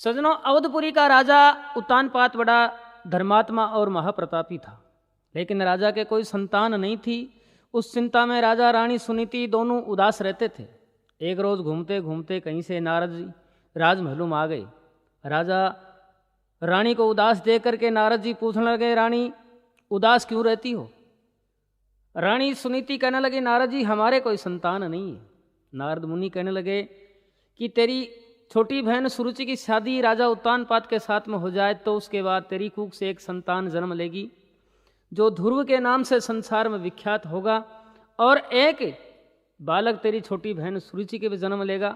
सजनों, अवधपुरी का राजा उत्तानपाद बड़ा धर्मात्मा और महाप्रतापी था, लेकिन राजा के कोई संतान नहीं थी। उस चिंता में राजा रानी सुनीति दोनों उदास रहते थे। एक रोज घूमते घूमते कहीं से नारद जी राजमहल में आ गए। राजा रानी को उदास देख करके नारद जी पूछने लगे, रानी उदास क्यों रहती हो? रानी सुनीति कहने लगी, नारद जी हमारे कोई संतान नहीं है। नारद मुनि कहने लगे कि तेरी छोटी बहन सुरुचि की शादी राजा उत्तानपाद के साथ में हो जाए तो उसके बाद तेरी कूख से एक संतान जन्म लेगी जो ध्रुव के नाम से संसार में विख्यात होगा, और एक बालक तेरी छोटी बहन सुरुचि के भी जन्म लेगा।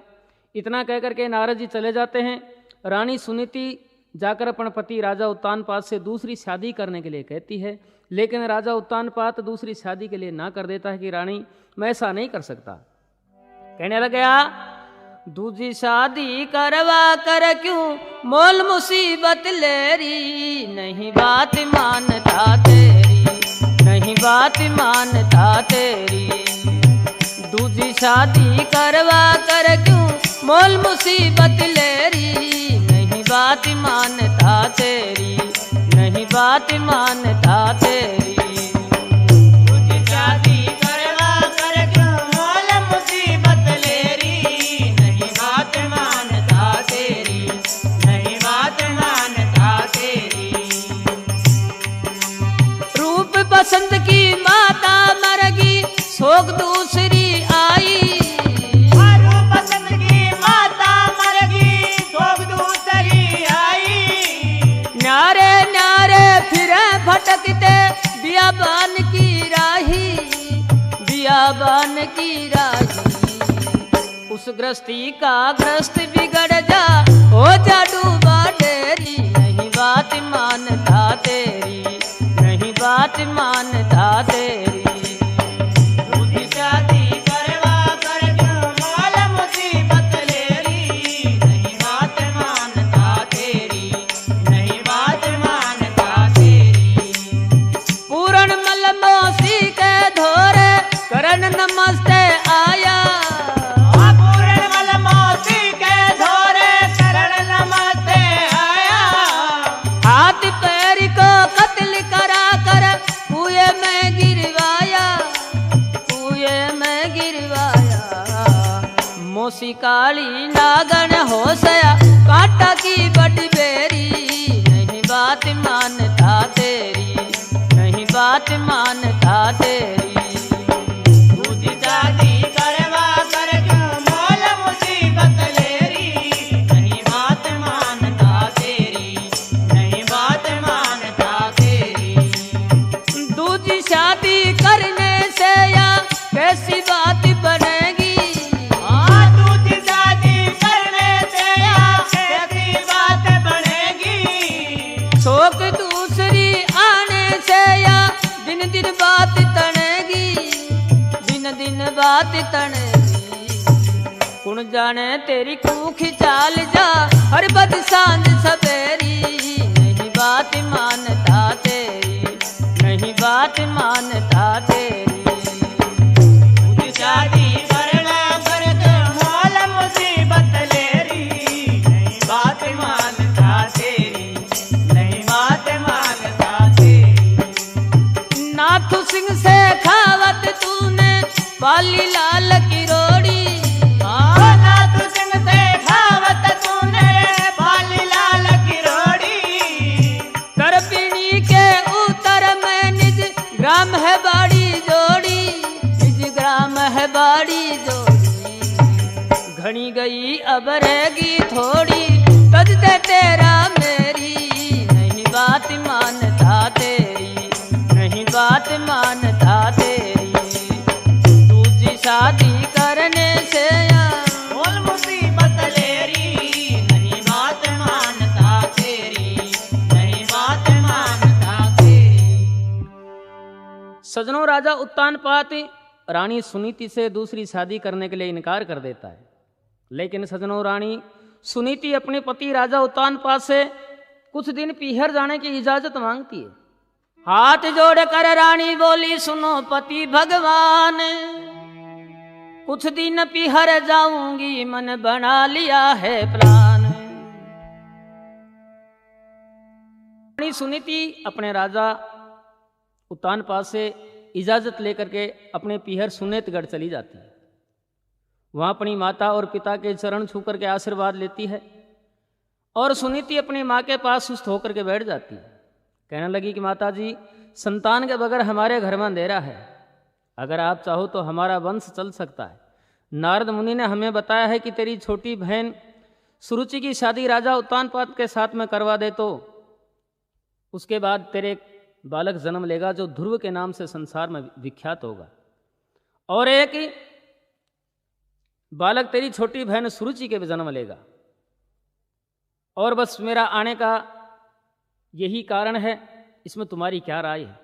इतना कह करके नारद जी चले जाते हैं। रानी सुनीति जाकर अपन पति राजा उत्तानपाद से दूसरी शादी करने के लिए कहती है, लेकिन राजा उत्तानपाद दूसरी शादी के लिए ना कर देता है कि रानी मैं ऐसा नहीं कर सकता। कहने लग गया, दूजी शादी करवा कर क्यों मोल मुसीबत लेरी, नहीं बात मानता तेरी, नहीं बात मानता तेरी। दूजी शादी करवा कर क्यों मोल मुसीबत लेरी, नहीं बात मानता तेरी, नहीं बात मानता तेरी। दूजी शादी करवा कर क्यों मोल मुसीबत लेरी, नहीं बात मानता तेरी, नहीं बात मानता तेरी। रूप बसंत की माता मरगी शोक दूसरी आई, रूप बसंत की माता मरगी शोक दूसरी आई। न्यारे न्यारे फिरे भटकते बियाबान की राही, बियाबान की राही। उस गृहस्थी का ग्रस्त बिगड़ जा, हो जा डूबा डेरी, नहीं बात मानता तेरी, नहीं बात मानता तेरी। दूजी शादी करवा कर क्यों मोल मुसीबत लेरी, नहीं बात मानता तेरी, नहीं बात मानता तेरी। पूर्ण मल मोसी के धोरे करण नमस्ते आया, पूर्ण मल मोसी के धोरे करण नमस्ते आया। हाथ पैर को कत्ल करा कर कुएं में गिरवाया, कुएं में गिरवाया। मोसी काली नागन होशया कांटा की बड़ी बेरी, नहीं बात मानता तेरी, नहीं बात मानता तेरी। दूजी शादी करवा कर क्यों मोल मुसीबत लेरी, नहीं बात मानता तेरी, नहीं बात मानता तेरी। दूजी शादी करने से या कैसी बात बनेगी, दूजी शादी करने से या कैसी बात बनेगी। शोक दूसरी आने से या दिन दिन बात तनेगी, दिन दिन बात तनेगी। कुण जाने तेरी कूख चाल जा हर बद सांझ सवेरी, नहीं बात मानता तेरी, नहीं बात मानता तेरी। दूजी शादी करना कर मोल मुसीबत लेरी, नहीं बात मानता तेरी, नहीं बात मानता तेरी। नाथू सिंह से खावत तूने पाली लाल की रोड़ी, नाथू सिंह से खावत तूने पाली लाल की रोड़ी। करपिणी के उत्तर में निज ग्राम है बाड़ी जोड़ी, निज ग्राम है बाड़ी जोड़ी। घनी गई अब रहेगी थोड़ी, तज दे तेरा मेरी, नहीं बात मानता तेरी, नहीं बात मानता तेरी। दूजी शादी करने से या मोल मुसीबत लेरी, नहीं बात मानता तेरी, नहीं बात मानता तेरी। सजनों, राजा उत्तानपाद रानी सुनीति से दूसरी शादी करने के लिए इनकार कर देता है, लेकिन सजनों रानी सुनीति अपने पति राजा उत्तानपाद से कुछ दिन पीहर जाने की इजाजत मांगती है। हाथ जोड़ कर रानी बोली, सुनो पति भगवान, कुछ दिन पीहर जाऊंगी मन बना लिया है प्लान। रानी सुनीति अपने राजा उत्तानपाद से इजाज़त लेकर के अपने पीहर सुनेतगढ़ चली जाती है। वहाँ अपनी माता और पिता के चरण छू करके आशीर्वाद लेती है और सुनीति अपनी माँ के पास सुस्त होकर के बैठ जाती है। कहने लगी कि माता जी, संतान के बगैर हमारे घर में अंधेरा है, अगर आप चाहो तो हमारा वंश चल सकता है। नारद मुनि ने हमें बताया है कि तेरी छोटी बहन सुरुचि की शादी राजा उत्तानपाद के साथ में करवा दे तो उसके बाद तेरे बालक जन्म लेगा जो ध्रुव के नाम से संसार में विख्यात होगा, और एक बालक तेरी छोटी बहन सुरुचि के भी जन्म लेगा। और बस मेरा आने का यही कारण है, इसमें तुम्हारी क्या राय है?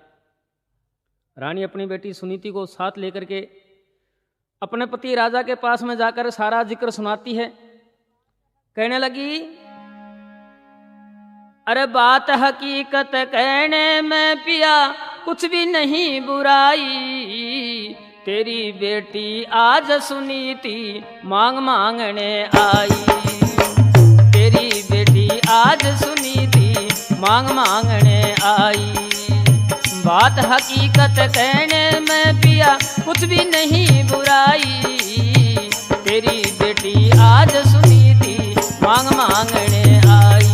रानी अपनी बेटी सुनीति को साथ लेकर के अपने पति राजा के पास में जाकर सारा जिक्र सुनाती है। कहने लगी, अरे बात हकीकत कहने में पिया कुछ भी नहीं बुराई, तेरी बेटी आज सुनीति मांग मांगने आई, तेरी बेटी आज सुनीति मांग मांगने आई। बात हकीकत कहने में पिया कुछ भी नहीं बुराई, तेरी बेटी आज सुनीति मांग मांगने आई,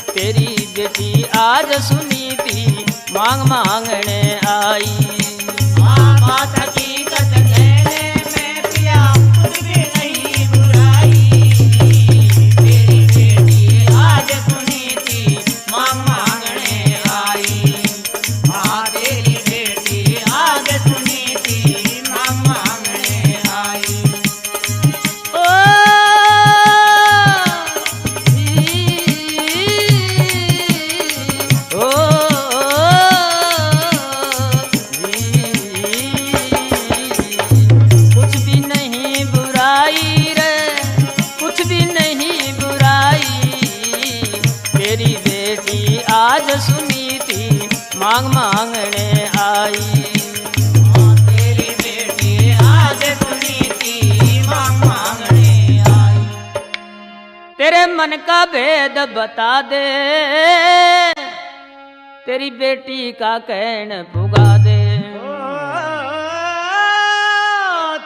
तेरी बेटी आज सुनीति मांग मांगने आई। बात हकीकत कहने में पिया कुछ भी नहीं बुराई, तेरी बेटी आज सुनीति मांग मांगने आई। हाँ, तेरी बेटी आज सुनीति मांग मांगने आई। कुछ भी नहीं बुराई रे, कुछ भी नहीं बुराई, तेरी बेटी आज सुनीति मांग मांगने आई। हाँ, तेरी बेटी आज सुनीति मांग मांगने आई। तेरे मन का भेद बता दे, तेरी बेटी का कहन पुगा दे,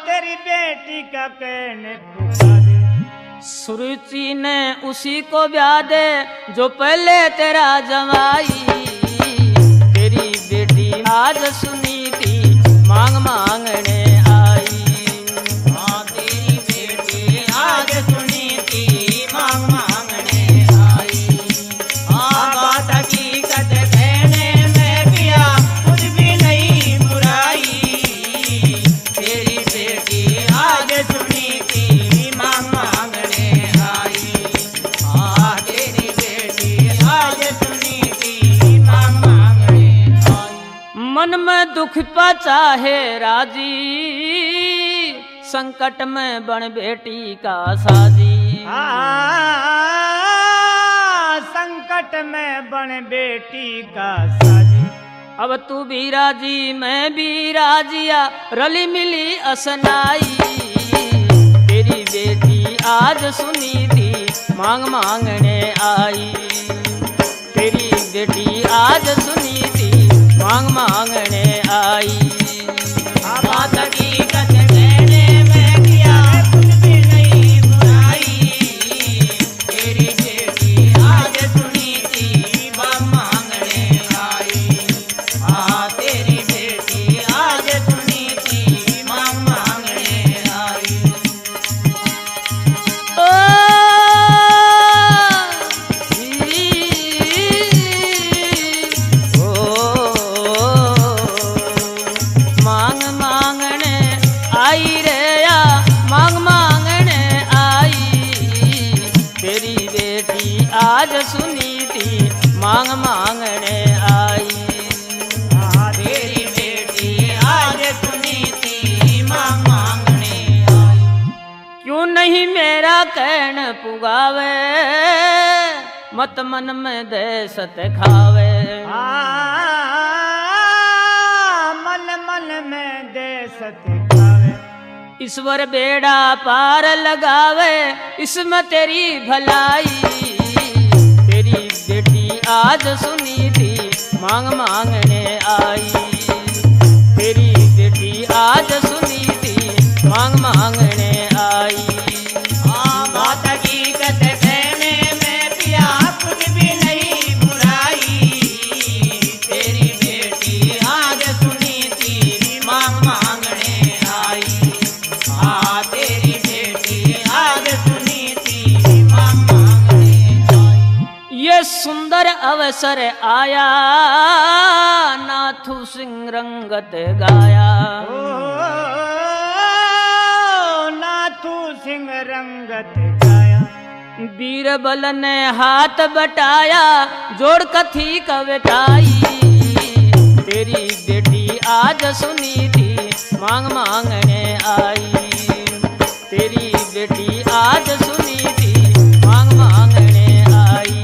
तेरी बेटी का कहने पुगा दे। सुरुचि ने उसी को ब्याह दे जो पहले तेरा जमाई, तेरी बेटी आज सुनीति मांग मांगने आई। हाँ, तेरी बेटी आज सुनीति मांग मांगने आई। हाँ, बात हकीकत कहने में पिया कुछ भी नहीं बुराई, तेरी बेटी आज सुनीति मांग मांगने आई। हाँ, तेरी बेटी आज सुनीति मांग मांगने आई। मन में दुख पचा है राजी, संकट में बन बेटी का साजी। संकट में बन बेटी का साजी। अब तू भी राजी मैं भी राजिया, रली मिली असनाई, तेरी बेटी आज सुनीति मांग मांगने आई, तेरी बेटी आज सुनीति मांग मांगने आई। बात हकीकत कहने में किया कुछ भी नहीं बुराई, तेरी बेटी आज सुनीति मांग मांगने आई। हाँ, तेरी बेटी आज सुनीति मांग मांगने आई। मांग मांगने आई रे या मांग मांगने आई, तेरी बेटी आज सुनीति मांग मांगने आई। हाँ, तेरी बेटी आज सुनीति मांग मांगने आई। क्यों नहीं मेरा कहन पुगावे, मत मन में दहशत खावे। मन मन में दहशत खावे। ईश्वर बेड़ा पार लगावे, इसमें तेरी भलाई, तेरी बेटी आज आज सुनी थी मांग मांगने आई। तेरी बेटी आज सुनी थी मांग मांगने आई। बात हकीकत कहने में पिया कुछ भी नहीं बुराई। तेरी बेटी आज सुनी थी मांग मांगने आई। तेरी बेटी आज सुनी थी मांग मांगने आई। ये सुंदर अवसर आया नाथू सिंह रंगत गाया। नाथू सिंह रंगत गाया। बीरबल ने हाथ बटाया जोड़ कथी कविताई। तेरी बेटी आज सुनी थी मांग मांगने आई। तेरी बेटी आज सुनी थी मांग मांगने आई।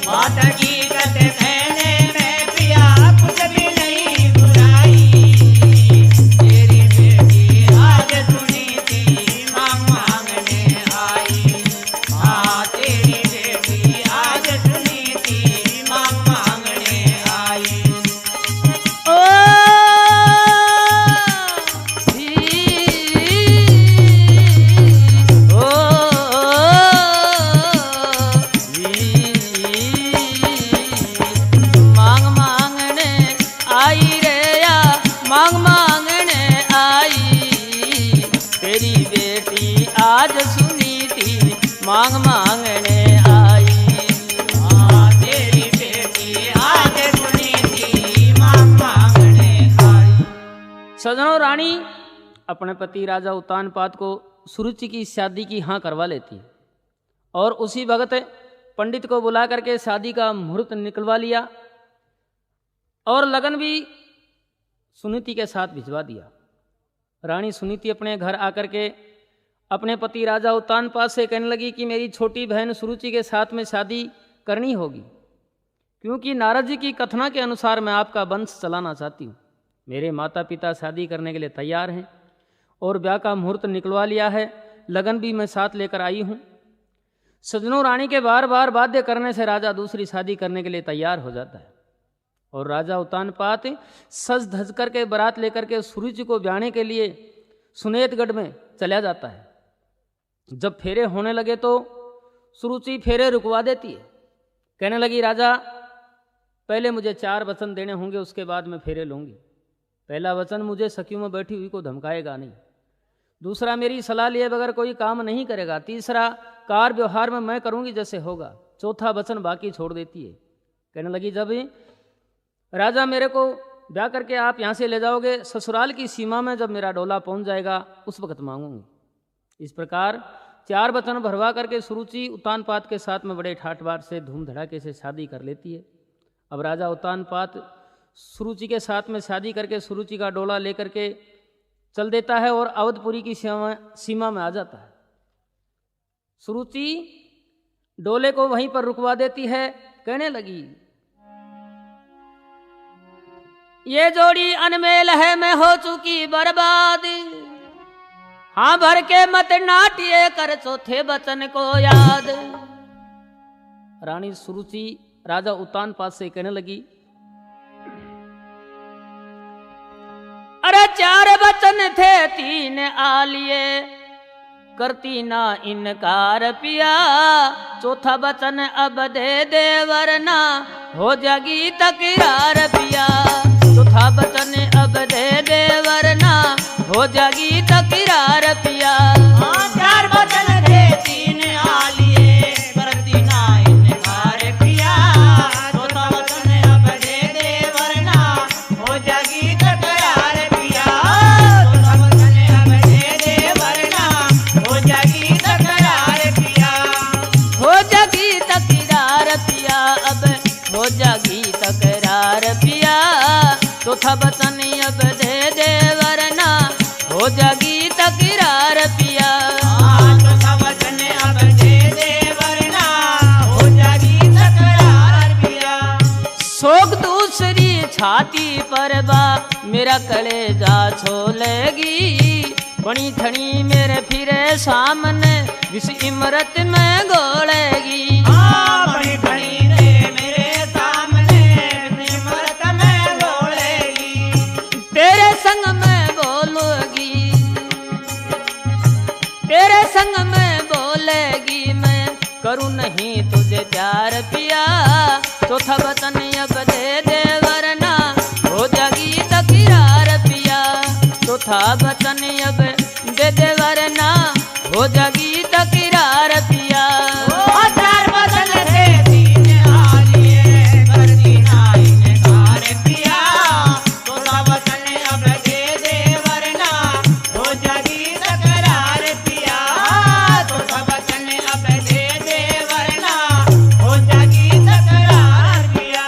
बात हकीकत कहने में पिया कुछ भी नहीं बुराई। तेरी बेटी आज सुनी थी मांग मांगने आई। तेरी बेटी आज सुनी थी मांग मांगने आई। ओ मांग मांगने आई रे या मांग मांगने आई। तेरी बेटी आज सुनी थी मांग मांगने आई। तेरी बेटी आज सुनी थी मांग मांगने आई। सजनों, रानी अपने पति राजा उत्तानपाद को सुरुचि की शादी की हाँ करवा लेती और उसी वक्त पंडित को बुला करके शादी का मुहूर्त निकलवा लिया और लगन भी सुनीति के साथ भिजवा दिया। रानी सुनीति अपने घर आकर के अपने पति राजा उत्तानपाद से कहने लगी कि मेरी छोटी बहन सुरुचि के साथ में शादी करनी होगी, क्योंकि नारद जी की कथना के अनुसार मैं आपका वंश चलाना चाहती हूँ। मेरे माता पिता शादी करने के लिए तैयार हैं और ब्याह का मुहूर्त निकलवा लिया है, लगन भी मैं साथ लेकर आई हूँ। सजनों, रानी के बार बार बाध्य करने से राजा दूसरी शादी करने के लिए तैयार हो जाता है और राजा उत्तानपाद सज धज करके बारात लेकर के सुरुचि को ब्याहने के लिए सुनेतगढ़ में चला जाता है। जब फेरे होने लगे तो सुरुचि फेरे रुकवा देती है, कहने लगी राजा पहले मुझे 4 वचन देने होंगे, उसके बाद मैं फेरे लूँगी। पहला वचन, मुझे सखियों में बैठी हुई को धमकाएगा नहीं। दूसरा, मेरी सलाह लिए बगैर कोई काम नहीं करेगा। तीसरा, कार व्यवहार में मैं करूँगी जैसे होगा। चौथा वचन बाकी छोड़ देती है। कहने लगी जब राजा मेरे को ब्याह करके आप यहाँ से ले जाओगे, ससुराल की सीमा में जब मेरा डोला पहुँच जाएगा उस वक्त मांगूंगी। इस प्रकार 4 वचन भरवा करके सुरुचि उत्तानपाद के साथ में बड़े ठाट बाट से धूम धड़ाके से शादी कर लेती है। अब राजा उत्तानपाद सुरुचि के साथ में शादी करके सुरुचि का डोला लेकर के चल देता है और अवधपुरी की सीमा में आ जाता है। सुरुचि डोले को वहीं पर रुकवा देती है, कहने लगी ये जोड़ी अनमेल है, मैं हो चुकी बर्बाद। हाँ भर के मत नाट्य कर चौथे वचन को याद। रानी सुरुचि राजा उत्तानपाद से कहने लगी अरे 4 वचन थे 3 आलिए, करती ना इनकार पिया। चौथा वचन अब दे दे वरना हो जागी तकरार पिया। चौथा वचन अब दे दे वरना हो जागी तकरार पिया। 4 वचन थे 3 आलिए, करती ना इनकार पिया। चौथा वचन अब दे दे वरना हो जागी तकरार पिया। चौथा वचन अब दे दे वरना हो जागी तकरार पिया। हो जागी तकरार पिया, अब हो जागी तकरार पिया। चौथा वचन अब दे दे वरना हो जागी तकरार पिया। चौथा वचन अब दे दे वरना हो जागी तकरार पिया। शोक दूसरी छाती पर बा मेरा कलेजा छोलेगी। बनी ठनी मेरे फिरे सामने विष इमरत में गोलेगी। बड़ी ठनी रे मेरे करूं नहीं तुझे प्यार पिया, चौथा वचन अब दे दे वरना हो जागी तकरार पिया, चौथा वचन अब दे दे वरना हो जागी तकरार पिया। चार वचन थे तीन आलिए करती ना इनकार पिया, चौथा वचन अब दे दे वरना हो जागी तकरार पिया, चौथा वचन अब दे दे वरना हो जागी तकरार पिया।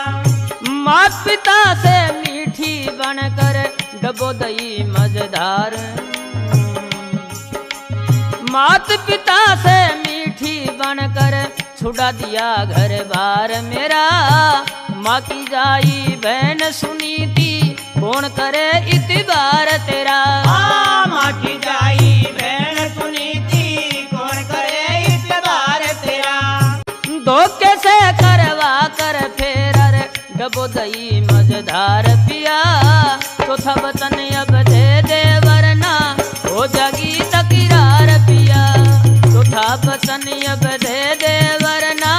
मात पिता से मीठी बनकर डबो दई मजेदार, मात पिता से मीठी बनकर छुड़ा दिया घर बार मेरा, माँ की जाई बहन सुनी थी कौन करे इतबार तेरा, माँ की जाई बहन सुनी थी कौन करे इतबार तेरा, धोखे से करवा कर फेर डबो दई मजेदार पिया, चौथा वचन अब दे दे वरना हो जागी तकरार पिया, चौथा वचन अब दे दे वरना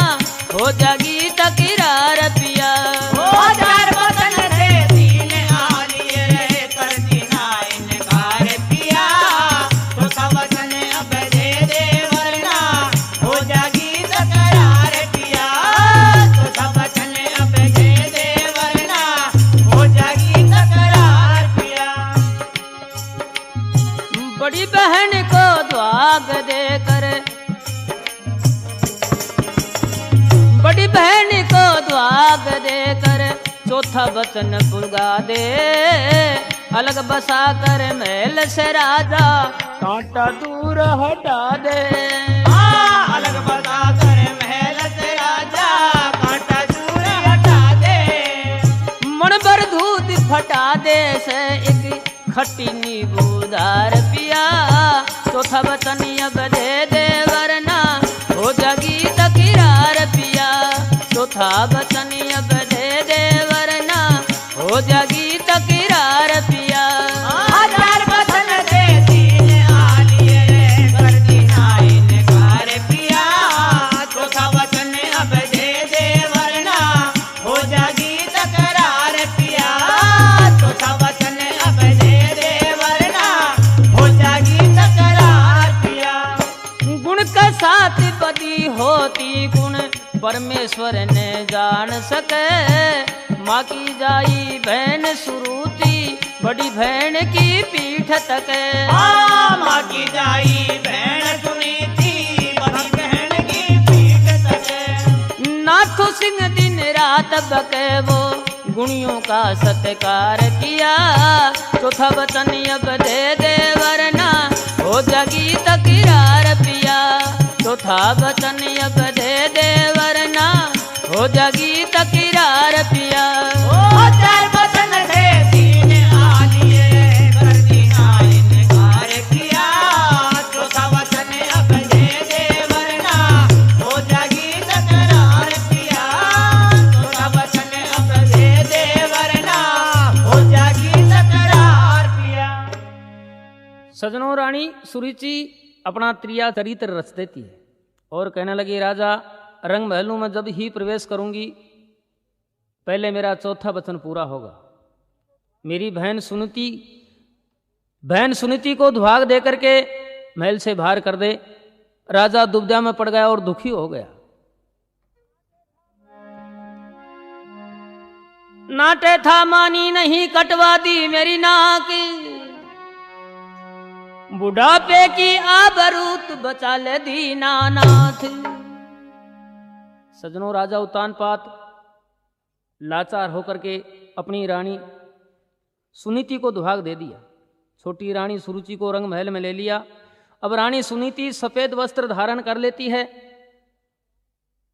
हो जागी तकरार पिया। चार वचन थे तीन आलिए करती ना इनकार पिया, चौथा वचन अब दे दे वरना हो जागी तकरार पिया, चौथा वचन अब दे दे वरना हो जागी तकरार पिया। बड़ी बहन को द्वाग देकर, बड़ी बहन को द्वाग देकर चौथा वचन पुलगा दे, अलग बसा कर महल से राजा कांटा दूर हटा दे, अलग बता कर महल से राजा कांटा दूर हटा दे, मन भर दूध फटा दे से एक खट्टी नींबूदार पिया, चौथा वचन अब दे दे वरना हो जागी तकरार पिया, चौथा वचन अब दे दे वरना हो जागी तकरार पिया। चार वचन थे तीन आलिए करती ना इनकार पिया, चौथा वचन अब दे दे वरना हो जागी तकरार पिया, चौथा वचन अब दे दे वरना हो जागी तकरार पिया। गुण का साथ बदी होती गुण परमेश्वर ने जान सके, माँ की जाई बहन सुरूती बड़ी बहन की पीठ तके, माँ की जाई बहन सुनी थी बड़ी बहन की पीठ तके, नाथो सिंह दिन रात बके वो गुणियों का सत्कार किया, चौथा वचन अब दे दे वरना हो जागी तकरार पिया, चौथा वचन अब दे दे वरना हो जागी तकरार पिया। चार वचन थे तीन आलिए करती ना इनकार किया, चौथा वचन अब दे दे वरना हो जागी तकरार पिया, चौथा वचन अब दे दे वरना हो जागी तकरार पिया। सजनों, रानी सुरुचि अपना त्रिया चरित्र रच देती है और कहने लगी, राजा रंग महलों में जब ही प्रवेश करूंगी पहले मेरा चौथा वचन पूरा होगा। मेरी बहन सुनीति को दुहाग देकर के महल से बाहर कर दे। राजा दुविधा में पड़ गया और दुखी हो गया। नाटे था मानी नहीं कटवा दी मेरी नाक, बुढ़ापे की आबरूत बचा ले दीनानाथ। सजनों, राजा उत्तानपाद लाचार होकर के अपनी रानी सुनीति को दुहाग दे दिया। छोटी रानी सुरुचि को रंग महल में ले लिया। अब रानी सुनीति सफेद वस्त्र धारण कर लेती है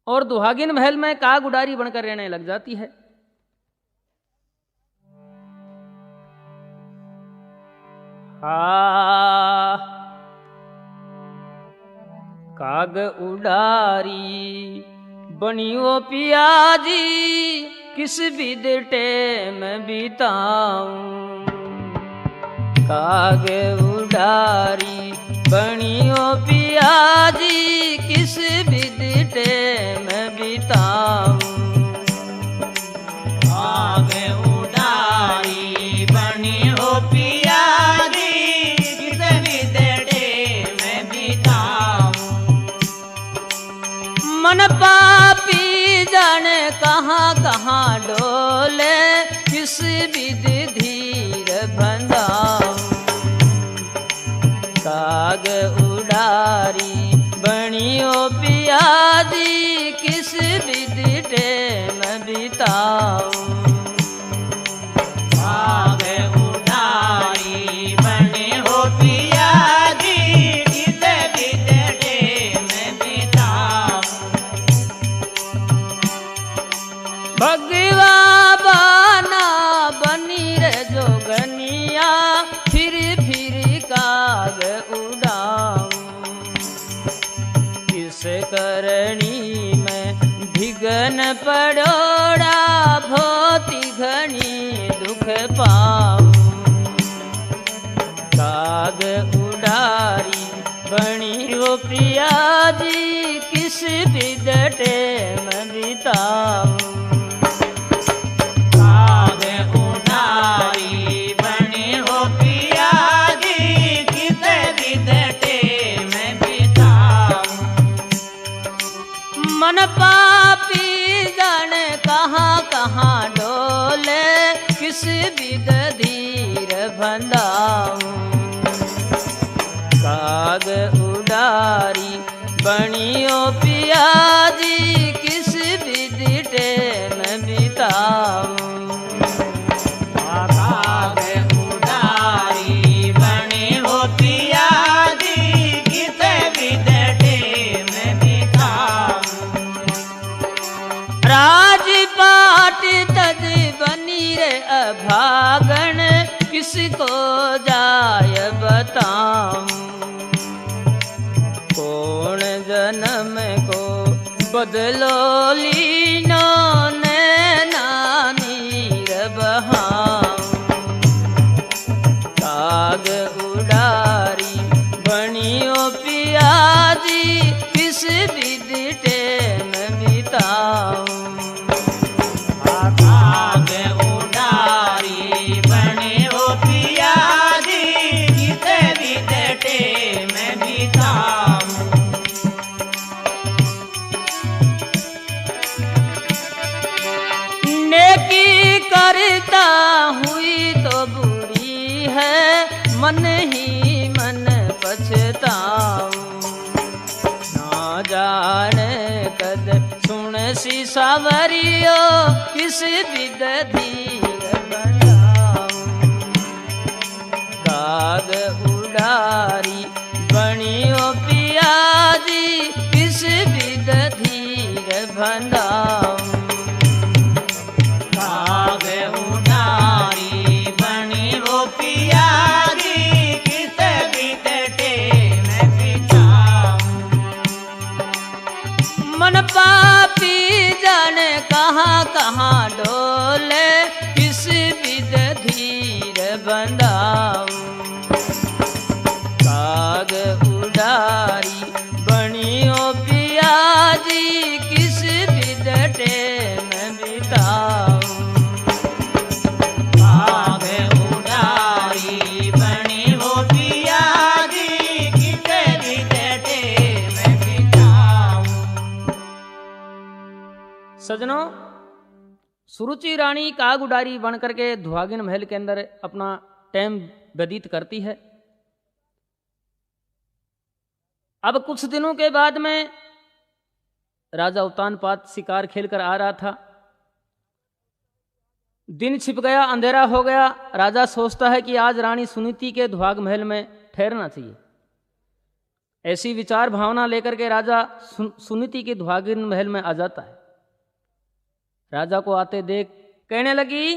और दुहागिन महल में काग उडारी बनकर रहने लग जाती है। काग उडारी बनियो पियाजी, किस विद टेम बिताऊं। काग उडारी बनियो पियाजी, किस विद मन पापी जाने कहाँ कहाँ डोले, किस विध धीर बंधाऊं। काग उडारी बनियो पियादी, किस विध टेम बिताऊं। काग उडारी बनियो पियादी, किस विध टेम बिताऊं। भगवा बाना बनी रे जोगनिया, फिर काग उड़ाऊं। किस करणी में भिगन पड़ोड़ा, भोति घनी दुख पाऊं। काग उडारी बनी वो पियाजी, किस विध टेम बिताऊं। काग उडारी बनी वो पियाजी, किस विध टेम बिताऊं। मन पापी जाने कहाँ कहाँ डोले, किस विध धीर बंधाऊं। काग उडारी बनियो पियाजी, किस विध टेम बिताऊं। काग उडारी बनियो पियाजी, किस विध टेम बिताऊं। राजपाट तज बनी रे अभागन, किसको जाय बताऊं। कौन जन्म को बदलो लीनो, नैना नीर बहाऊं। काग उडारी बनियो पियाजी, किस विध टेम बिताऊं। काग उडारी बनियो पियाजी, किस विध टेम बिताऊं। नेकी करता हुई तो बुरी है, मन ही मन पछताऊं। ना जाने कद सुन सी सावरियो, किस विध धीर बंधाऊं। काग उडारी बनियो पियाजी, किस विध धीर बंधाऊं। काग उडारी बनियो पियाजी, किस विध टेम बिताऊं। मन पापी जाने कहाँ कहाँ डोले, किस विध धीर बंधाऊं। काग उडारी बनियो पियाजी, किस विध टेम बिताऊं। काग उडारी बनियो पियाजी, किस विध टेम बिताऊं। सजनों, सुरुचि रानी काग उडारी बन करके दुहागिन महल के अंदर अपना टाइम व्यतीत करती है। अब कुछ दिनों के बाद में राजा उत्तानपाद शिकार खेलकर आ रहा था। दिन छिप गया, अंधेरा हो गया। राजा सोचता है कि आज रानी सुनीति के दुहाग महल में ठहरना चाहिए। ऐसी विचार भावना लेकर के राजा सुनीति के दुहागिन महल में आ जाता है। राजा को आते देख कहने लगी,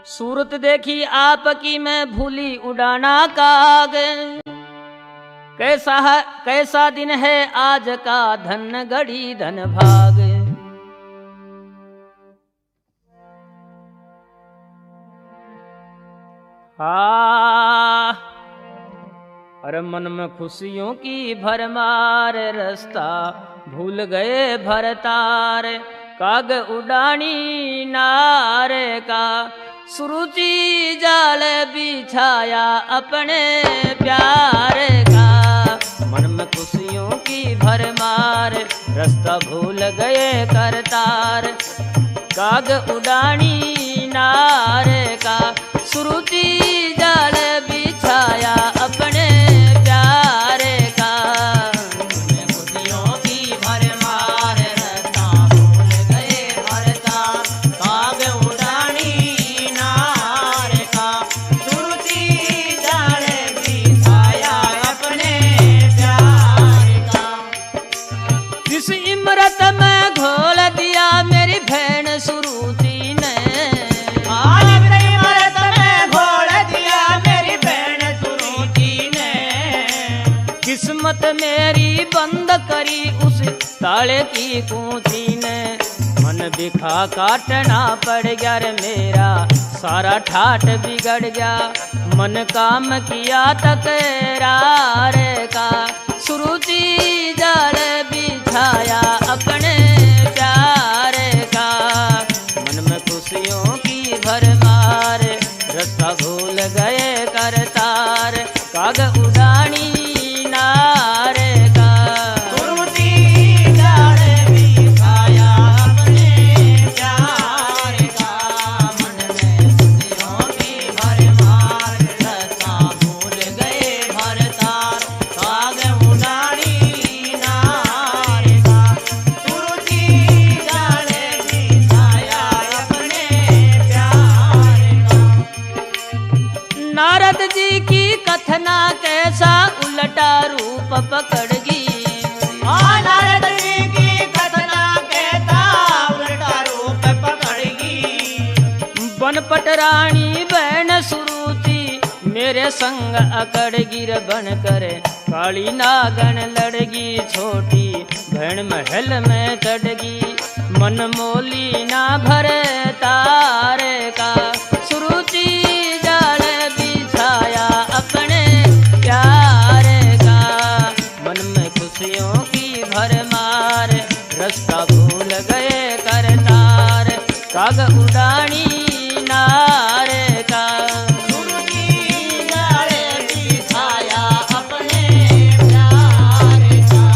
सूरत देखी आपकी मैं भूली उड़ाना काग, कैसा दिन है आज का धन घड़ी धन भाग। अरे मन में खुशियों की भरमार, रास्ता भूल गए भरतार। काग उड़ानी नार का सुरुचि जाल बिछाया अपने प्यार का। मन में खुशियों की भरमार, रास्ता भूल गए करतार। काग उड़ानी नारे का, सुरुचि जाल बिछाया अपने प्यारे का। खुशियों की भरमार, रास्ता भूल गए करतार। काग उड़ानी नार का, सुरुचि जाल बिछाया अपने प्यार का। जिस इमरत में घोल दिया मेरी बहन सुरुचि ने, इमरत में घोल दिया मेरी बहन सुरुचि ने। किस्मत मेरी बंद करी उस ताले की कूंची ने। मन बिखा काटना पड़ गया रे मेरा, सारा ठाठ बिगड़ गया। मन काम किया तकरार का, सुरुचि जाल बिछाया अपने प्यारे का। मन में खुशियों की भरमार, रास्ता भूल गए करतार। काग उड़ानी नारे का, सुरुचि जाल बिछाया अपने प्यार का। मन में खुशियों की भरमार, रास्ता भूल गए भरतार। काग उड़ानी नार का, सुरुचि जाल बिछाया अपने प्यार का। नारद जी की कथना कैसा उल्टा रूप पकड़गी। नारद जी की कथना कहता उल्टा रूप पकड़गी। बनपट रानी बहन सुरुचि मेरे संग अकड़ गिर बन कर, काली नागन लड़गी। छोटी बहन महल में चढ़गी, मन मोली ना भरे तारे का। सुरुचि जाल बिछाया अपने प्यारे का। मन में खुशियों की भरमार, रास्ता भूल गए करतार। काग उड़ानी नारे का, सुरुचि जाल बिछाया अपने प्यार का।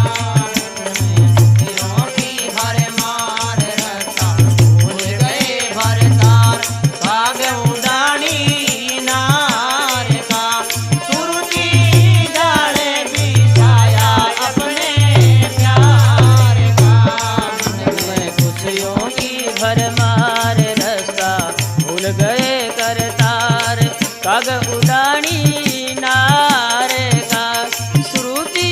खुशियों की भरमार, रास्ता भूल गए भरतार। काग उड़ानी नार का, सुरुचि जाल बिछाया अपने प्यार का। मैं खुशियों की भरमार, रास्ता भूल गए करतार। काग उड़ानी नारे का, सुरुचि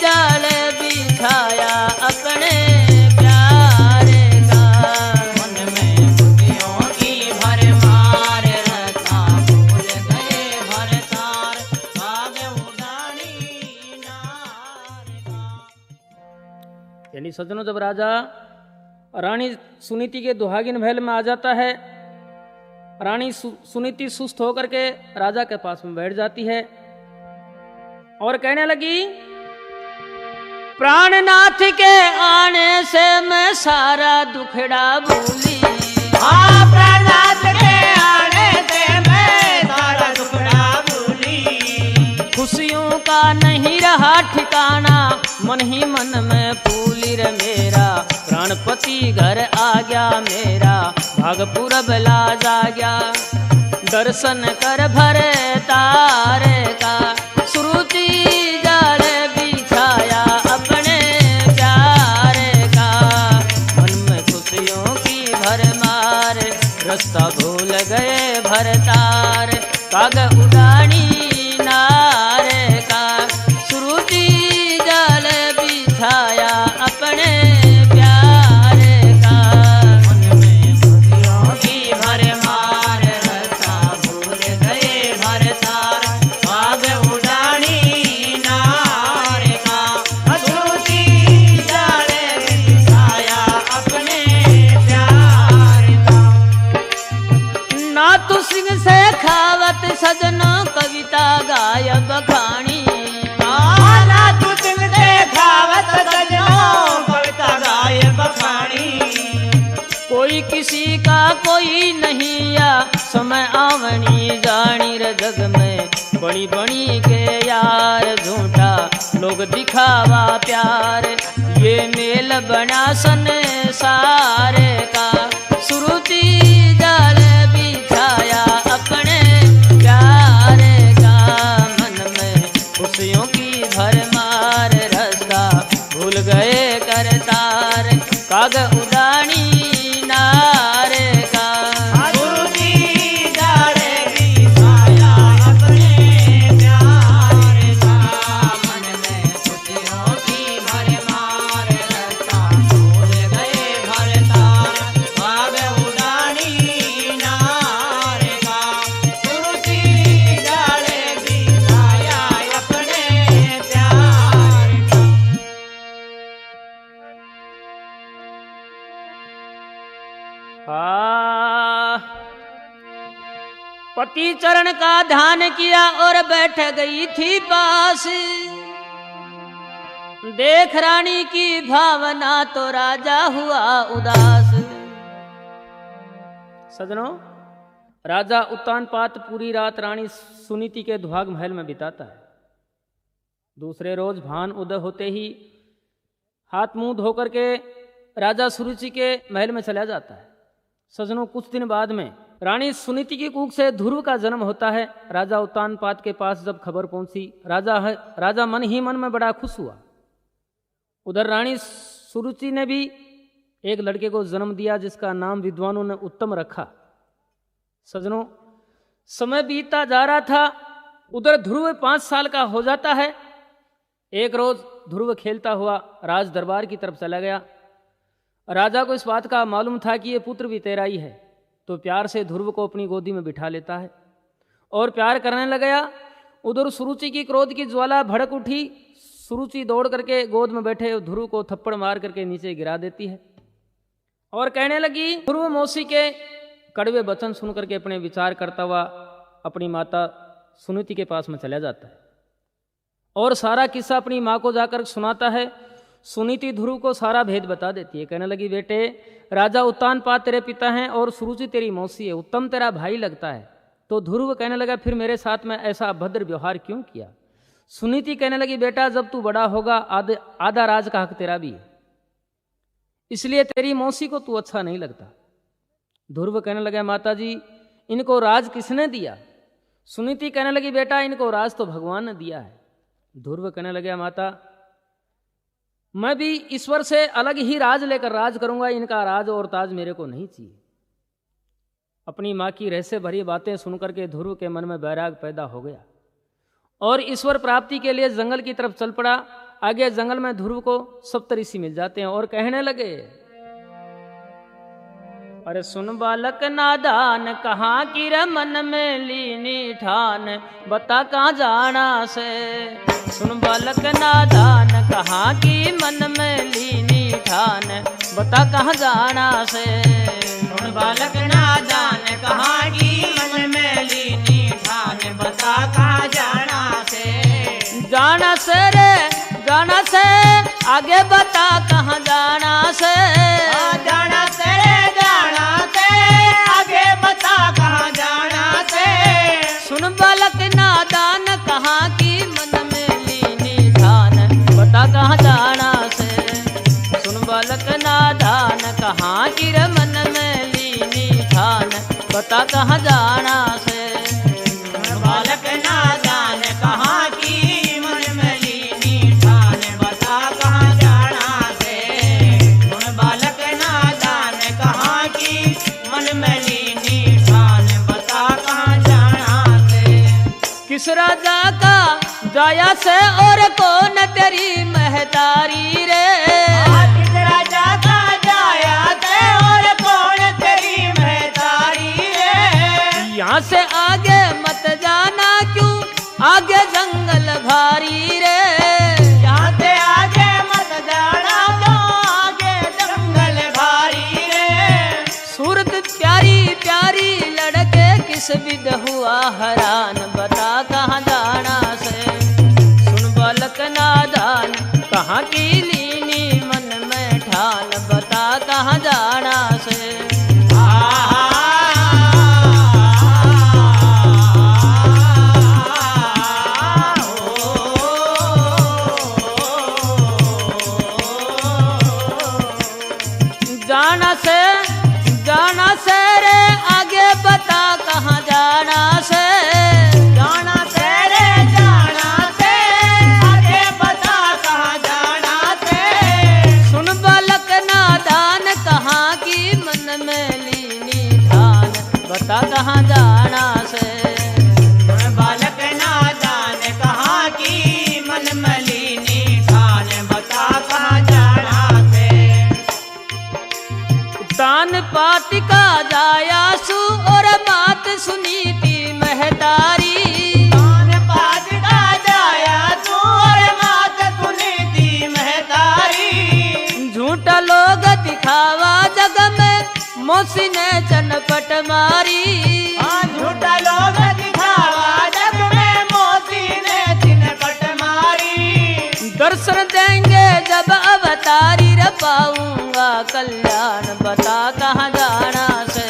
जाल बिछाया अपने प्यारे का। मन में खुशियों की भरमार, रास्ता भूल गए भरतार। काग उड़ानी नार का। यानी सज्जनों, जब राजा रानी सुनीति के दुहागिन महल में आ जाता है, रानी सुनीति सुस्त होकर के राजा के पास में बैठ जाती है और कहने लगी, प्राणनाथ के आने से मैं सारा दुखड़ा भूली। प्राणनाथ के आने से मैं सारा दुखड़ा भूली। खुशियों का नहीं रहा ठिकाना, मन ही मन में फूली रे मेरा। प्राणपति घर आ गया मेरा, भाग पूरब ला जा गया। दर्शन कर भरे तारे का, सुरुचि जाल बिछाया अपने प्यारे का। मन में खुशियों की भरमार, रास्ता भूल गए भरतार। काग उड़ानी नारे का, सुरुचि जाल बिछाया अपने प्यारे का। मन में खुशियों की भरमार, रास्ता भूल गए भरतार। काग उड़ानी नार का, सुरुचि जाल बिछाया अपने प्यार का। नातू सिंह से खावत सजना कविता गाय बखानी। नातू सिंह से खावत सजना कविता गाय बखानी। कोई किसी का कोई नहीं या, समय आवनी जानी रे जग में। बड़ी बड़ी के यार झूठा लोग दिखावा प्यार, ये मेल बना संसार का। सुरुचि जाल बिछाया अपने प्यार का, मन में खुशियों की भरमार, रास्ता भूल गए करतार, काग उड़ानी नार का। सुरुचि जाल बिछाया अपने प्यार का, मन में खुशियों की भरमार, रास्ता भूल गए भरतार, काग उड़ानी नार का। सुरुचि जाल बिछाया अपने प्यार का। पति चरण का ध्यान किया और बैठ गई थी पास, देख रानी की भावना तो राजा हुआ उदास। सजनों, राजा उत्तानपाद पूरी रात रानी सुनीति के दुहाग महल में बिताता है। दूसरे रोज भान उदय होते ही हाथ मुंह धोकर के राजा सुरुचि के महल में चला जाता है। सजनों, कुछ दिन बाद में रानी सुनीति की कूख से ध्रुव का जन्म होता है। राजा उत्तानपाद के पास जब खबर पहुंची, राजा मन ही मन में बड़ा खुश हुआ। उधर रानी सुरुचि ने भी एक लड़के को जन्म दिया जिसका नाम विद्वानों ने उत्तम रखा। सजनों, समय बीतता जा रहा था, उधर ध्रुव 5 साल का हो जाता है। एक रोज ध्रुव खेलता हुआ राज दरबार की तरफ चला गया। राजा को इस बात का मालूम था कि ये पुत्र भी तेरा ही है, तो प्यार से ध्रुव को अपनी गोदी में बिठा लेता है और प्यार करने लग गया। उधर सुरुचि की क्रोध की ज्वाला भड़क उठी। सुरुचि दौड़ करके गोद में बैठे ध्रुव को थप्पड़ मार करके नीचे गिरा देती है और कहने लगी। ध्रुव मौसी के कड़वे वचन सुन करके अपने विचार करता हुआ अपनी माता सुनीति के पास में चला जाता है और सारा किस्सा अपनी माँ को जाकर सुनाता है। सुनीति ध्रुव को सारा भेद बता देती है। कहने लगी, बेटे, राजा उत्तानपाद तेरे पिता हैं और सुरुचि तेरी मौसी है, उत्तम तेरा भाई लगता है। तो ध्रुव कहने लगा, फिर मेरे साथ में ऐसा अभद्र व्यवहार क्यों किया? सुनीति कहने लगी, बेटा, जब तू बड़ा होगा आधा राज का हक तेरा भी है, इसलिए तेरी मौसी को तू अच्छा नहीं लगता। ध्रुव कहने लगा, माता जी, इनको राज किसने दिया? सुनीति कहने लगी, बेटा, इनको राज तो भगवान ने दिया है। ध्रुव कहने लगा, माता, मैं भी ईश्वर से अलग ही राज लेकर राज करूंगा, इनका राज और ताज मेरे को नहीं चाहिए। अपनी माँ की रहस्य भरी बातें सुनकर के ध्रुव के मन में वैराग पैदा हो गया और ईश्वर प्राप्ति के लिए जंगल की तरफ चल पड़ा। आगे जंगल में ध्रुव को सप्तऋषि मिल जाते हैं और कहने लगे, अरे सुन बालक नादान, कहाँ की रे मन में लीनी ठान, बता कहाँ जाना से। सुन बालक नादान, कहाँ की मन में लीनी ठान, बता कहाँ जाना से। सुन बालक नादान, कहाँ की मन में लीनी ठान, बता कहाँ जाना से। जाना से रे, जाना से, आगे बता कहाँ जाना से। जाना से रे, जाना से, आगे बता कहाँ जाना से। सुन बालक नादान, कहाँ की मन में लीनी ठान, बता कहाँ जाना से। सुन बालक नादान, कहाँ की रे मन में लीनी ठान, बता कहाँ जाना से। बालक नादान, कहाँ की मन में लीनी ठान, बता कहाँ जाना से। बालक नादान, कहाँ की मन में लीनी ठान, बता कहाँ जाना से। किस राजा का जाया से और कौन तेरी महतारी रे। किस राजा का जाया से और कौन तेरी महतारी रे। यहाँ से आगे मत जाना, क्यों आगे जंगल भारी रे। यहाँ से आगे मत जाना, तो आगे जंगल भारी रे। सूरत प्यारी प्यारी लड़के किस विध हुआ हैरान, बता कहाँ जाना से। सुन बालक नादान, कहाँ की लीनी मन में ठान, बता कहाँ जाना से। जाना से रे आगे बता कहाँ जाना से। जाना से रे जाना से आगे बता कहाँ जाना से। सुन बालक नादान कहाँ की मन में लीनी ठान बता कहाँ जाना से। बालक नादान कहाँ की मन मलिनी ठान बता कहाँ जाना से। तान पाति का जाया सु और बात सुनी थी महतारी। तान पात का जाया तू और बात सुनी थी महतारी। झूठा लोग दिखावा जग में मौसी ने चनपट मारी। हाँ झूठा लोग दिखावा जग में मोती ने चिनपट मारी। दर्शन देंगे जब अवतारी र पाऊंगा कल्याण बता कहाँ जाना से।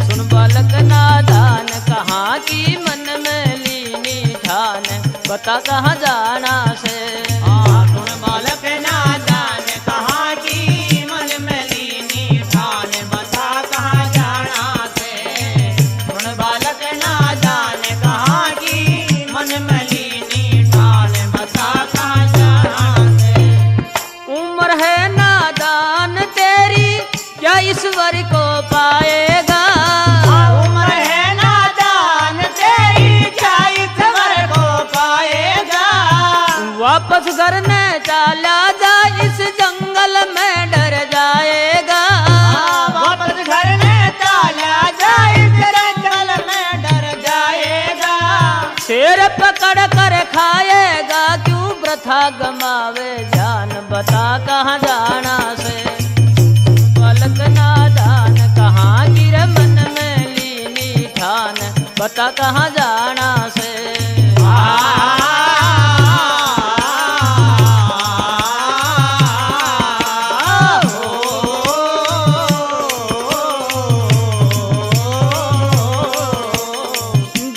सुन बालक नादान कहाँ की मन में लीनी ठान बता कहाँ जाना से। हाँ सुन बालक नादान कहाँ की मन में लीनी ठान बता कहाँ जाना से। सुन बालक नादान कहाँ की मन में लीनी ठान बता कहाँ जाना से। उम्र है नादान तेरी क्या ईश्वर को पाएगा। उम्र है नादान तेरी क्या ईश्वर को पाएगा। वापस घर न चला जा इस जंगल में डर जाएगा। वापस घर में चला जाए जंगल में डर जाएगा। शेर पकड़ कर खाएगा क्यों वृथा गमावे जान बता कहाँ जाना से। बालक नादान कहाँ गिर मन में लीनी ठान बता कहाँ जाना से।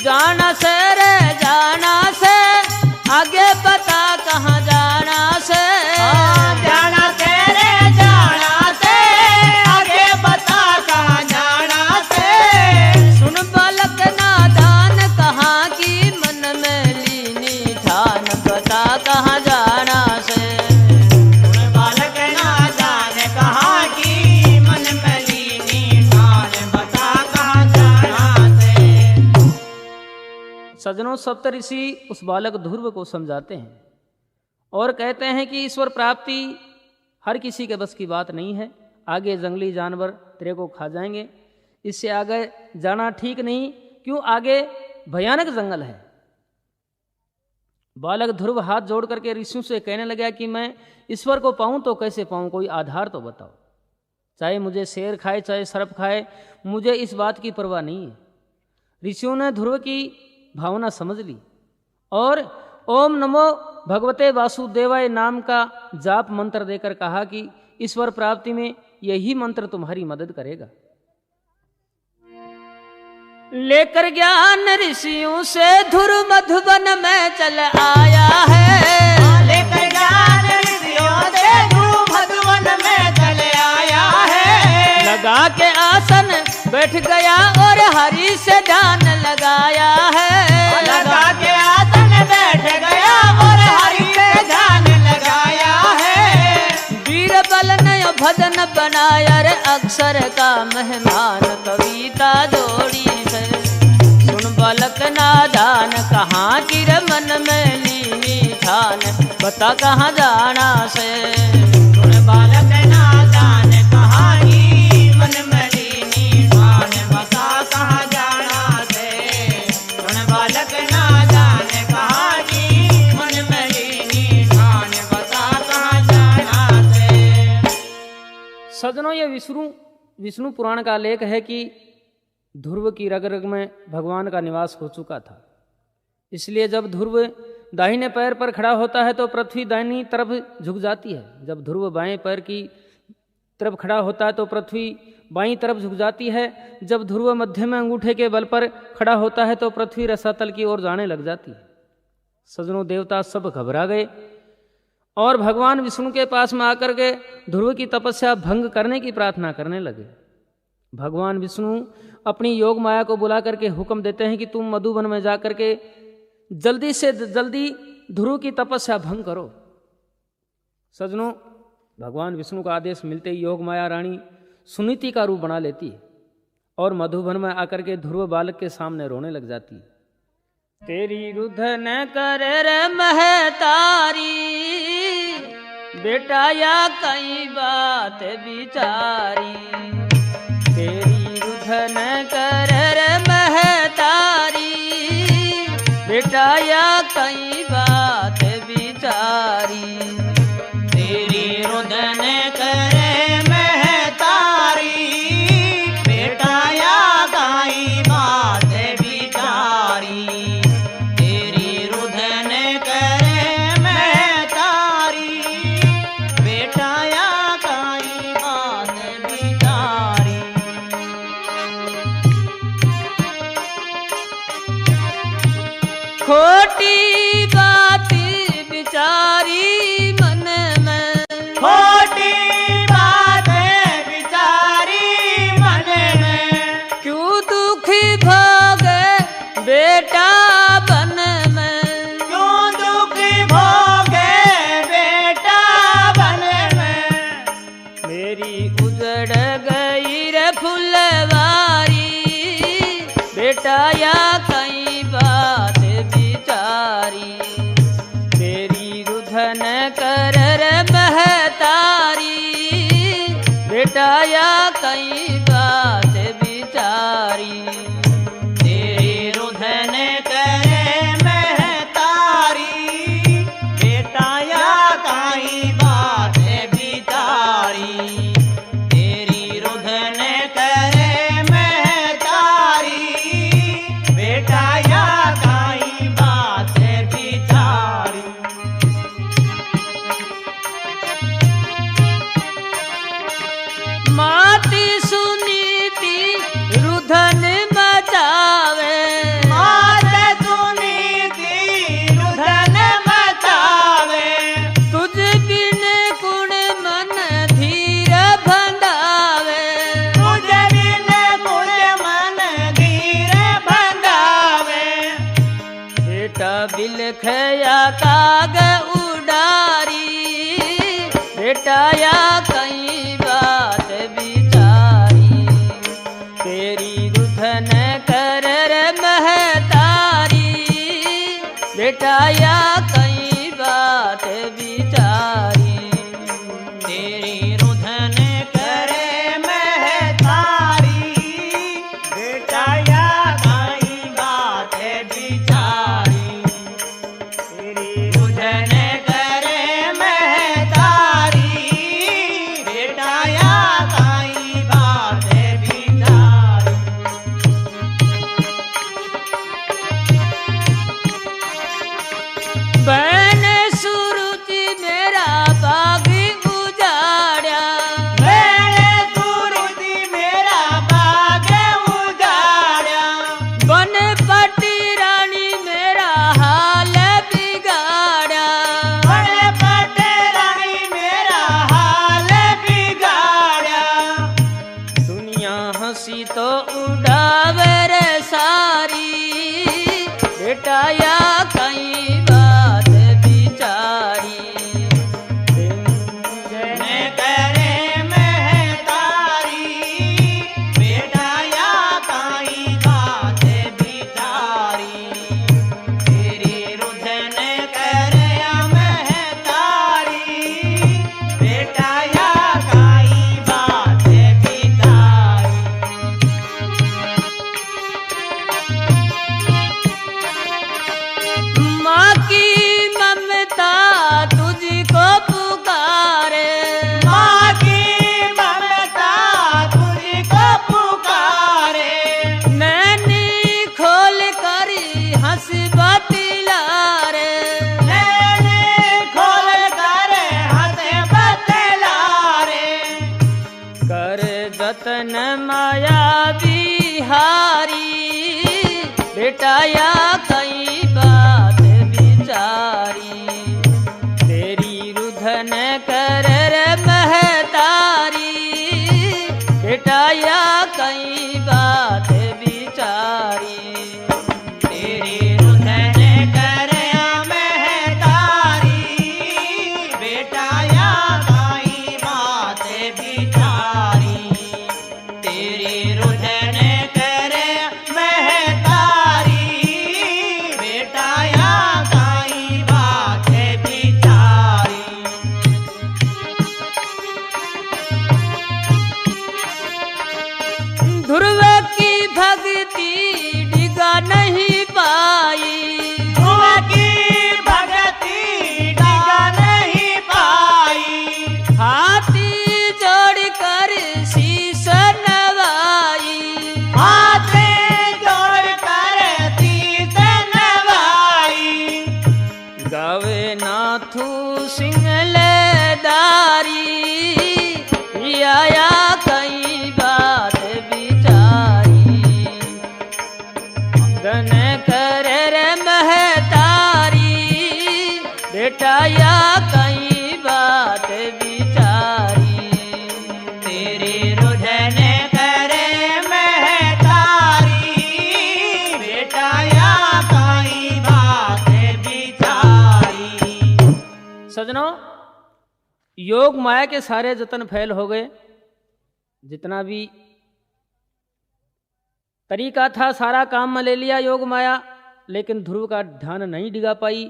जाना से रे जाना से आगे बता कहाँ जाना से। जाना से रे जाना से आगे बता कहाँ जाना से। सुन बालक नादान कहाँ की मन में लीनी ठान बता कहाँ जाना से। सुन बालक नादान कहाँ की मन में लीनी ठान बता कहाँ जाना से। सज्जनों सप्तऋषि उस बालक ध्रुव को समझाते हैं और कहते हैं कि ईश्वर प्राप्ति हर किसी के बस की बात नहीं है। आगे जंगली जानवर तेरे को खा जाएंगे, इससे आगे जाना ठीक नहीं, क्यों आगे भयानक जंगल है। बालक ध्रुव हाथ जोड़ करके ऋषियों से कहने लगा कि मैं ईश्वर को पाऊं तो कैसे पाऊं, कोई आधार तो बताओ। चाहे मुझे शेर खाए चाहे सर्प खाए, मुझे इस बात की परवाह नहीं है। ऋषियों ने ध्रुव की भावना समझ ली और ओम नमो भगवते वासुदेवाय नाम का जाप मंत्र देकर कहा कि ईश्वर प्राप्ति में यही मंत्र तुम्हारी मदद करेगा। लेकर ज्ञान ऋषियों से ध्रुव मधुबन में चल आया है। लेकर ज्ञान ऋषियों से ध्रुव मधुबन में चल आया है। लगा के आसन बैठ गया और हरि से ध्यान लगाया है। लगा के आसन बैठ गया और हरि से ध्यान लगाया है। वीर बल ने भजन बनाया रे अक्षर का मेहमान कविता जोड़ी से। सुन बालक नादान कहाँ की रे मन में लीनी ठान बता कहाँ जाना से। सुन बालक नादान कहाँ की मन में लीनी ठान बता कहाँ जाना से। सुन बालक नादान कहाँ की मन में लीनी ठान बता कहाँ जाना से। सज्जनों ये विष्णु पुराण का लेख है कि ध्रुव की रग रग में भगवान का निवास हो चुका था। इसलिए जब ध्रुव दाहिने पैर पर खड़ा होता है तो पृथ्वी दाहिनी तरफ झुक जाती है। जब ध्रुव बाएं पैर की तरफ खड़ा होता है तो पृथ्वी बाईं तरफ झुक जाती है। जब ध्रुव मध्य में अंगूठे के बल पर खड़ा होता है तो पृथ्वी रसातल की ओर जाने लग जाती है। सज्जनों देवता सब घबरा गए और भगवान विष्णु के पास में आकर के ध्रुव की तपस्या भंग करने की प्रार्थना करने लगे। भगवान विष्णु अपनी योग माया को बुला करके हुक्म देते हैं कि तुम मधुवन में जाकर के जल्दी से जल्दी ध्रुव की तपस्या भंग करो। सजनों, भगवान विष्णु का आदेश मिलते ही योग माया रानी सुनीति का रूप बना लेती है और मधुबन में आकर के ध्रुव बालक के सामने रोने लग जाती है। तेरी रुधन कर रे महतारी, बेटा या कई बात बिचारी। तेरी रुधन कर रे महतारी, बेटा या कई बात बिचारी। तेरी रुदन करे महतारी, बेटा या गाई बात बिचारी। तेरी रुदन करे महतारी, बेटा या गाई बात बिचारी। खोटी बात बिचारी मन में, खोटी बात बिचारी मन में। क्यों दुखी भोगे बेटा बन में। क्यों दुखी भोगे बेटा बन में। मेरी उजड़ गई रे फुलवारी, बेटा या कई बात बिचारी। तेरी रुधन कर रे महतारी, बेटा या कई बात बिचारी। तेरी रुधन करे महतारी, बेटा या काई बात बिचारी। तेरी रुधन करे महतारी, बेटा या काई बात बिचारी। माती सुनीति रुधन मचावे, मात सुनीति रुधन मचावे। तुझ बिन कुण मन धीर भंडावे। तुझ बिन कुछ मन धीर भंडावे। बेटा बिलखया काग उडारी, बेटा या कई बात बिचारी। तेरी रुधन कर रे महतारी, बेटा या कई बात बिचारी। तेरी रुधन करे महतारी, बेटा या काई बात बिचारी। तेरी रुधन करे महतारी, कर रे महतारी बेटा या कई बात बिचारी। तेरी रुदन करे महतारी बेटा या काई बात बिचारी। तेरी रुदन करे महतारी बेटा या काई बात बिचारी। ध्रुव की भक्ति डिगा नहीं पाई, ध्रुव की भगति डिगा नहीं पाई। हाथी जोड़ कर शीश नवाई, हाथे जोड़ कर तीत नवाई। गावे नाथू सिंगलेदारी आया कई बात बिचारी। गन करे रे महतारी बेटा या कई बात बिचारी। तेरी रुदन करे महतारी बेटा या काई बात बिचारी। सजनों, योग माया के सारे जतन फैल हो गए। जितना भी तरीका था सारा काम में ले लिया योग माया, लेकिन ध्रुव का ध्यान नहीं डिगा पाई।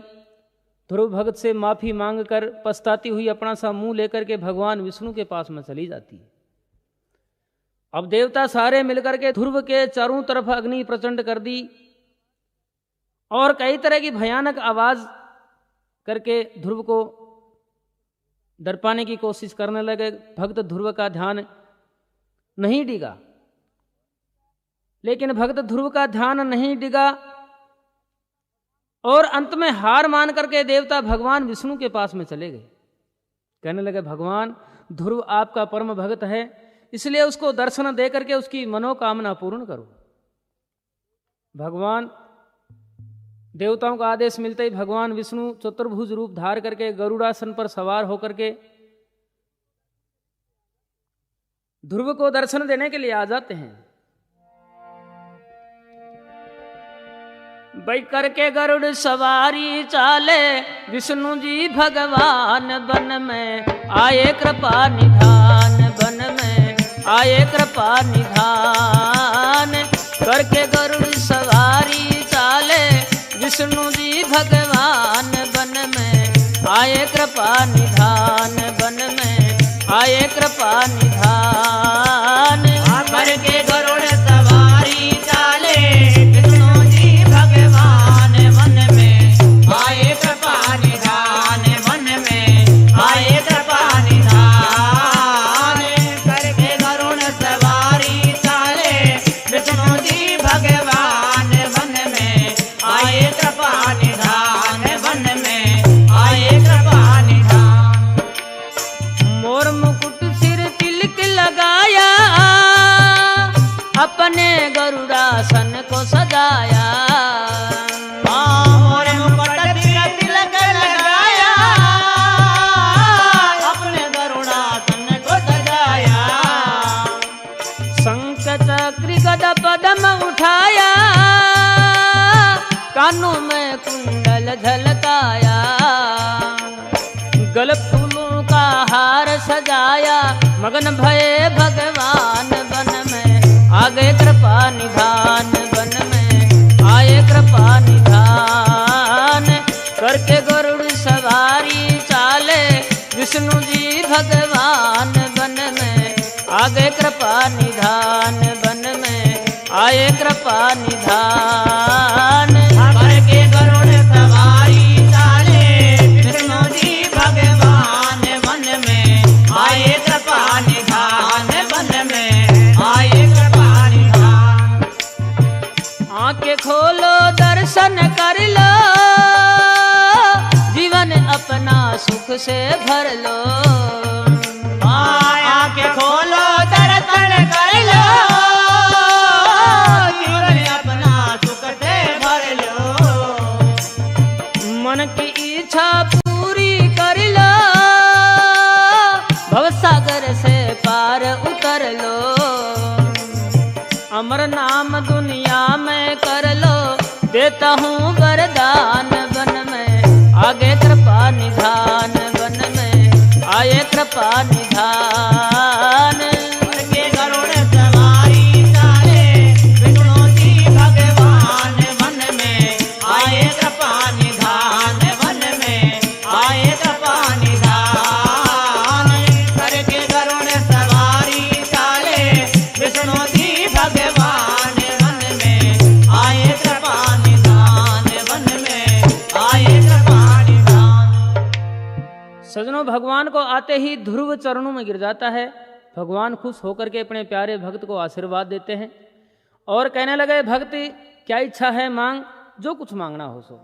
ध्रुव भगत से माफी मांगकर पछताती हुई अपना सा मुंह लेकर के भगवान विष्णु के पास में चली जाती है। अब देवता सारे मिलकर के ध्रुव के चारों तरफ अग्नि प्रचंड कर दी और कई तरह की भयानक आवाज करके ध्रुव को डरपाने की कोशिश करने लगे। भक्त ध्रुव का ध्यान नहीं डिगा, लेकिन भक्त ध्रुव का ध्यान नहीं डिगा और अंत में हार मान करके देवता भगवान विष्णु के पास में चले गए। कहने लगे, भगवान ध्रुव आपका परम भक्त है, इसलिए उसको दर्शन दे करके उसकी मनोकामना पूर्ण करो। भगवान देवताओं का आदेश मिलते ही भगवान विष्णु चतुर्भुज रूप धार करके गरुड़ासन पर सवार होकर के ध्रुव को दर्शन देने के लिए आ जाते हैं। बैठ करके गरुड़ सवारी चाले विष्णु जी भगवान वन में आए कृपा निधान। वन में आए कृपा निधान करके गरुड़ सवारी चाले विष्णु जी भगवान वन में आए कृपा निधान। वन में आए कृपा निधान करके गरुड़ सवारी चाले विष्णु जी भगवान वन में आए कृपा निधान। वन में आए कृपा निधान करके गरुड़ सवारी चाले विष्णु जी भगवान वन में आए कृपा निधान। वन में आए कृपा निधान। मोर मुकुट सिर तिलक लगाया अपने गरुड़ासन को सजाया। मोर मुकुट सिर तिलक लगाया अपने गरुड़ासन को सजाया। शंख चक्र गदा पदम उठाया कानों में कुंडल झलकाया। गल फूलों का हार सजाया मगन भये भगवान वन में आ गए कृपा निधान। वन में आए कृपा निधान करके गरुड़ सवारी चाले विष्णु जी भगवान वन में आ गए कृपा निधान। वन में आए कृपा निधान करके गरुड़ सवारी चाले विष्णु जी भगवान वन में आए कृपा निधान। वन में आए कृपा निधान। आंखें खोलो दर्शन कर लो जीवन अपना सुख से भर लो। आंखें खोलो दर्शन कर लो जीवन अपना सुख से भर लो। मन की इच्छा पूरी कर लो देता हूँ वरदान वन में आगे कृपा निधान वन में आए कृपा निधान के गरुड़ सवारी चाले विष्णु जी भगवान वन में आए कृपा निधान वन में आए कृपा निधान करके गरुड़ सवारी चाले विष्णु जी भगवान वन में आए कृपा निधान वन में आए कृपा निधान। सजनों, भगवान को आते ही ध्रुव चरणों में गिर जाता है। भगवान खुश होकर के अपने प्यारे भक्त को आशीर्वाद देते हैं और कहने लगे, भक्त क्या इच्छा है मांग, जो कुछ मांगना हो सो।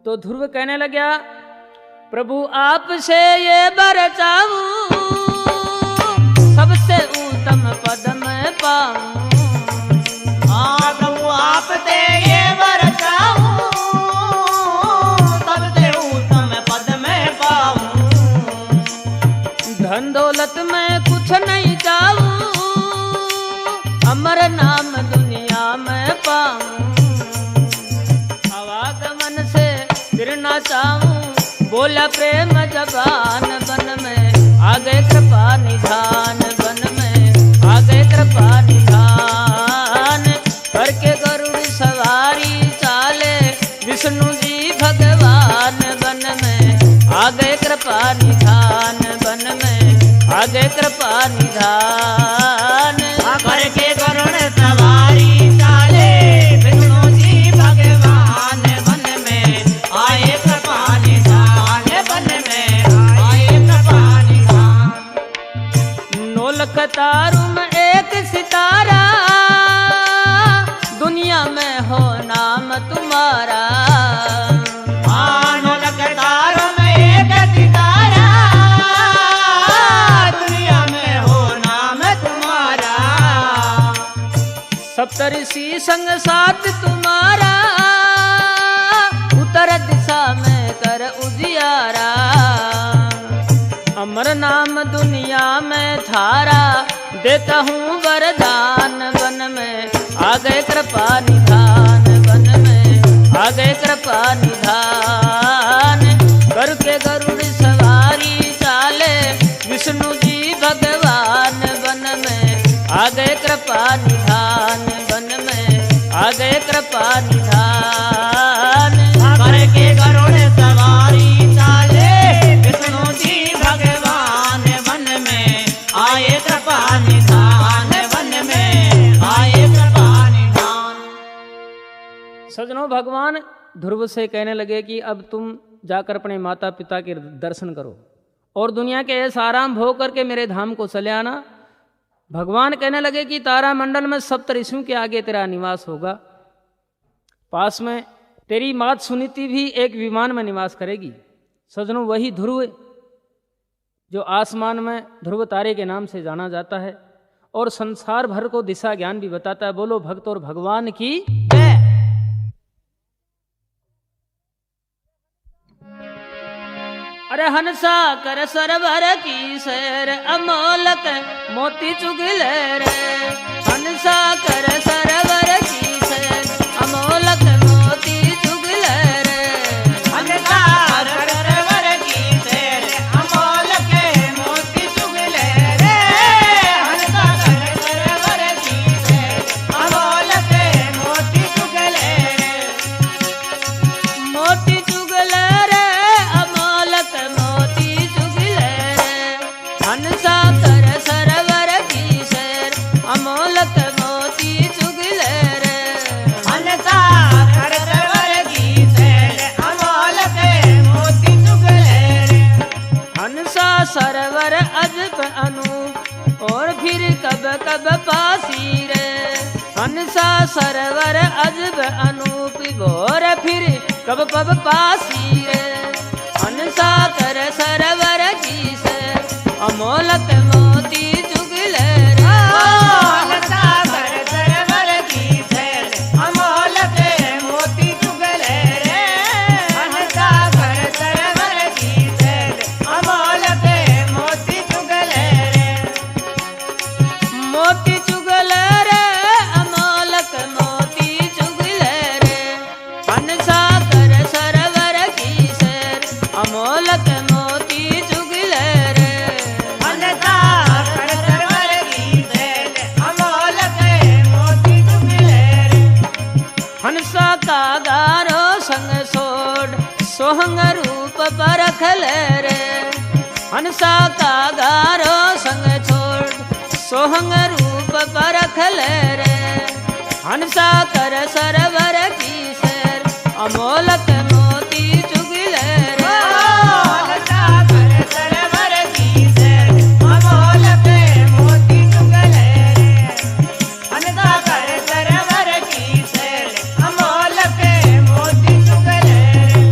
तो ध्रुव कहने लगा, प्रभु आपसे ये वर चाहूं, सबसे उत्तम पद में पाऊं। हाँ प्रभु आपसे ये वर चाहूं, सबसे उत्तम पद में पाऊं। धन दौलत में कुछ नहीं चाहूं, अमर नाम दुनिया में पाऊं। आवागमन से फिरना चाहूं, बोला प्रेम जबान वन में आगे कृपा निधान वन में आगे कृपा निधान करके गरुड़ सवारी चाले विष्णु जी भगवान वन में आगे कृपा निधान वन में आगे कृपा निधान करके गरुड़ सवारी चाले विष्णु जी भगवान वन में आए कृपा निधान वन में आए कृपा निधान। नौलख तारू में एक सितारा, दुनिया में हो नाम तुम्हारा। मानो लगतारों में एक सितारा, दुनिया में हो नाम तुम्हारा। सप्तऋषि संग साथ तुम्हारा, उत्तर दिशा में कर उजियारा। अमर नाम दुनिया में थारा, देता हूँ वरदान वन में आगे कृपा निधान वन में आगे कृपा निधान करके गरुड़ सवारी चाले विष्णु जी भगवान वन में आगे कृपा निधान वन में आगे कृपा निधान करके गरुड़ सवारी चाले विष्णु जी भगवान वन में आए कृपा निधान वन में आए कृपा निधान। सजनों, भगवान ध्रुव से कहने लगे कि अब तुम जाकर अपने माता पिता के दर्शन करो और दुनिया के ऐसा आराम भोग करके मेरे धाम को चले आना। भगवान कहने लगे कि तारा मंडल में सप्त ऋषियों के आगे तेरा निवास होगा। पास में तेरी मात सुनीति भी एक विमान में निवास करेगी। सजनों, वही ध्रुव जो आसमान में ध्रुव तारे के नाम से जाना जाता है और संसार भर को दिशा ज्ञान भी बताता है। बोलो भक्त और भगवान की जय। अरे हंसा कर सरवर की सैर, अमोलक मोती चुगले रे। हंसा कर सरवर की सैर, अमोलक मोती चुगले रे। हंसा कर सरवर की सैर, अमोलक मोती चुगले रे। हंसा कर सरवर की सैर, अमोलक मोती चुगले रे। मोती चुगले रे, अमोलक मोती चुगले रे। हंसा कर सरवर की सैर, अमोलक मोती चुगले रे। हंसा कर सरवर की सैर, अमोलक मोती चुगले रे। हंसा सरवर अजब अनूप और फिर कब कब पासी रे। हंसा सरवर अजब अनूप और फिर कब कब पासी रे। हंसा कर सरवर की से अमोलक मोती चुगले रे। हंसा कर सरवर की सैर, अमोलक मोती चुगले रे। हंसा कर सरवर की सैर, अमोलक मोती चुगले रे। मोती चुगले रे, अमोलक परखल रे हंसा का गारो संग छोड़ सोहंग रूप परखल रे हंसा कर सरवर की सर अमोलक मोती चुगिल रे हंसा कर सरवर की सर अमोलक मोती चुगिल रे हंसा कर सरवर की सर अमोलक मोती चुगिल रे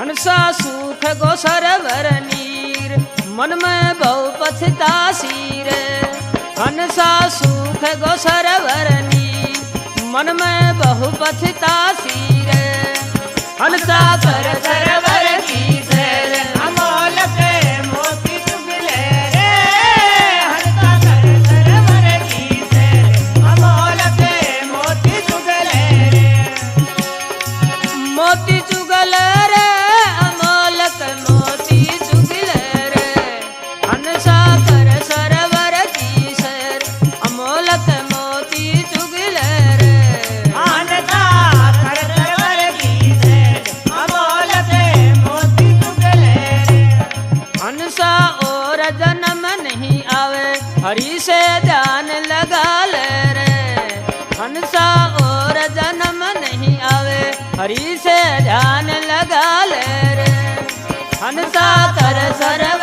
हंसा सुख गो सरवर नीर मन में बहु पछतासी रे हंसा सुख गो सरवर नीर मन में बहु पछतासी रे हंसा कर सरवर की सर अमोलक मोती चुगिल रे हंसा कर सरवर की सर अमोलक मोती चुगिल रे मोती चुगल रे अमोलक मोती चुगल रे हंसा कर सरवर की सर अमोलक मोती चुगल रे हंसा कर सरवर की सर अमोलक मोती चुगिल रे हंसा और जन्म नहीं आवे हरि से ध्यान लगा ले रे हंसा और जन्म नहीं आवे हरि से ध्यान लगा ले रे हंसा कर सरवर